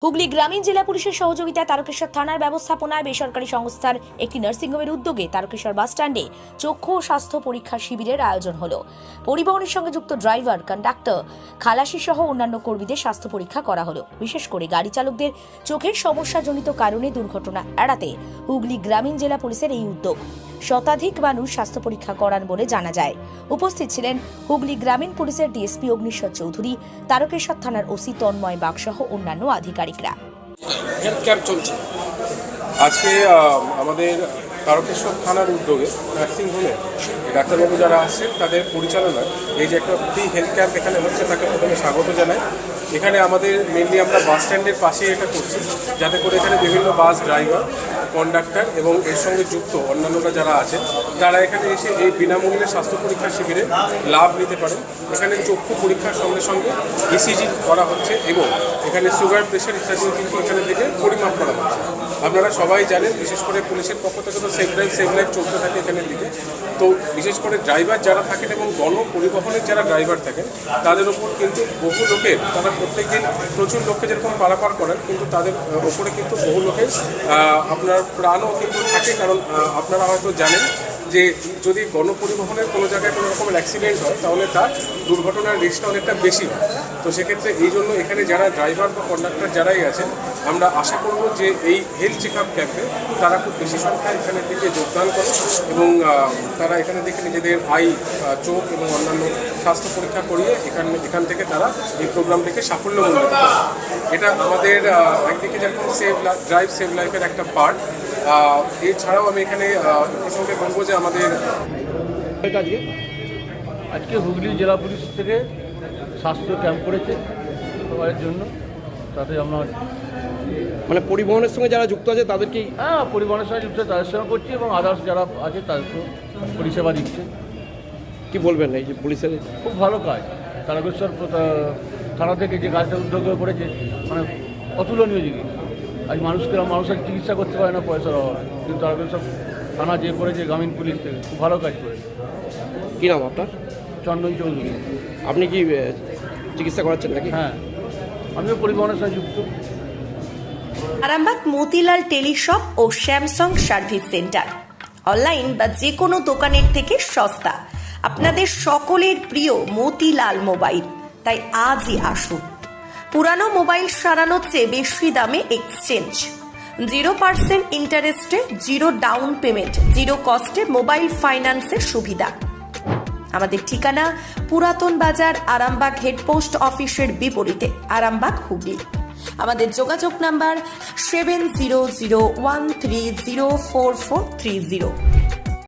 হুগলি গ্রামীণ জেলা পুলিশের সহযোগিতায় তারকেশ্বর থানার ব্যবস্থাপনায় বেসরকারি সংস্থার একটি নার্সিংহোমের উদ্যোগে তারকেশ্বর বাসস্ট্যান্ডে চক্ষু ও স্বাস্থ্য পরীক্ষা শিবিরের আয়োজন হলো। পরিবহনের সঙ্গে যুক্ত ড্রাইভার, কন্ডাক্টর, খালাসি সহ অন্যান্য কর্মীদের স্বাস্থ্য পরীক্ষা করা হলো। বিশেষ করে গাড়ি চালকদের চোখের সমস্যাজনিত কারণে দুর্ঘটনা এড়াতে হুগলি গ্রামীণ জেলা পুলিশের এই উদ্যোগ। শতাধিক মানুষ স্বাস্থ্য পরীক্ষা করান বলে জানা যায়। উপস্থিত ছিলেন হুগলি গ্রামীণ পুলিশের ডিএসপি অগ্নিশ্বর চৌধুরী, তারকেশ্বর থানার ওসি তন্ময় বাগ সহ অন্যান্য আধিকারিকরা। হেলথ ক্যাম্প চলছে আজকে আমাদের তারকেশ্বর থানার উদ্যোগে নার্সিংহোমে ডাক্তারবাবু যারা আসছেন তাদের পরিচালনায় এই যে একটা ফ্রি হেলথ ক্যাম্প এখানে হচ্ছে, তাকে প্রথমে স্বাগত জানাই। এখানে আমাদের মেনলি আমরা বাস স্ট্যান্ডের পাশে এটা করছি, যাতে করে এখানে বিভিন্ন বাস ড্রাইভার, কন্ডাক্টর এবং এর সঙ্গে যুক্ত অন্যান্যরা যারা আছেন তারা এখানে এসে এই বিনামূল্যে স্বাস্থ্য পরীক্ষা শিবিরে লাভ নিতে পারেন। এখানে চক্ষু পরীক্ষার সঙ্গে সঙ্গে ইসিজি করা হচ্ছে এবং এখানে সুগার, প্রেশার ইত্যাদিও কিন্তু এখানে থেকে পরিমাপ করা হচ্ছে। আপনারা সবাই জানেন, বিশেষ করে পুলিশের পক্ষ থেকে তো সেফ লাইফ চলতে থাকে এখানের দিকে। তো বিশেষ করে ড্রাইভার যারা থাকেন এবং গণপরিবহনের যারা ড্রাইভার থাকেন তাদের ওপর কিন্তু বহু লোকের, তারা প্রত্যেকদিন প্রচুর লোককে যেরকম পারাপার করেন, কিন্তু তাদের ওপরে কিন্তু বহু লোকের আপনার প্রাণও কিন্তু থাকে। কারণ আপনারা হয়তো জানেন যে যদি গণপরিবহনের কোনো জায়গায় কোনো রকমের অ্যাক্সিডেন্ট হয় তাহলে তার দুর্ঘটনার রিস্কটা অনেকটা বেশি হয়। তো সেক্ষেত্রে এই জন্য এখানে যারা ড্রাইভার বা কন্ডাক্টর যারাই আছেন, আমরা আশা করব যে এই হেলথ চেক আপ ক্যাম্পে তারা খুব বেশি সংখ্যায় এখানের দিকে যোগদান করে এবং তারা এখানে দেখে নিজেদের চোখ এবং অন্যান্য স্বাস্থ্য পরীক্ষা করিয়ে এখান থেকে তারা এই প্রোগ্রামটিকে সাফল্যমণ্ডিত করে। এটা আমাদের একদিকে যেরকম সেভ লাইফের একটা পার্ট। এছাড়াও আমি এখানে প্রসঙ্গে বলবো যে আমাদের আজকে হুগলি জেলা পুলিশ থেকে স্বাস্থ্য ক্যাম্প করেছে সবার জন্য, তাতে আমরা মানে পরিবহনের সঙ্গে যারা যুক্ত আছে তাদেরকেই পরিবহনের সঙ্গে যুক্ত তাদের সঙ্গে করছি এবং আদার্স যারা আছে তাদেরকেও পরিষেবা দিচ্ছে। কি বলবেন এই যে পুলিশের খুব ভালো কাজ। তারকেশ্বর থানা থেকে যে কাজটা উদ্যোগ করেছে মানে অতুলনীয় জিনিস। আজ মানুষের চিকিৎসা করতে পারে না পয়সার অভাবে, কিন্তু তারকেশ্বর থানা যে করেছে গ্রামীণ পুলিশ থেকে খুব ভালো কাজ করেছে। কী নাম আপনার? চন্দন চৌধুরী। আপনি কি চিকিৎসা করাচ্ছেন নাকি? হ্যাঁ, আমিও পরিবহনের সাথে যুক্ত। আরামবাগ মতিলাল টেলিশপ ও স্যামসাং সার্ভিস সেন্টার অনলাইন বা যে কোনো দোকানের থেকে সস্তা। আপনাদের সকলের প্রিয় মতিলাল মোবাইল, তাই আজই আসুন। পুরানো মোবাইল সারানোর চেয়ে বেশি দামে এক্সচেঞ্জ, 0% ইন্টারেস্টে, 0 ডাউন পেমেন্ট, 0 কস্টে মোবাইল ফাইন্যান্সের সুবিধা। আমাদের ঠিকানা পুরাতন বাজার, আরামবাগ হেডপোস্ট অফিসের বিপরীতে, আরামবাগ, হুগলি। আমাদের যোগাযোগ নাম্বার 7001304430।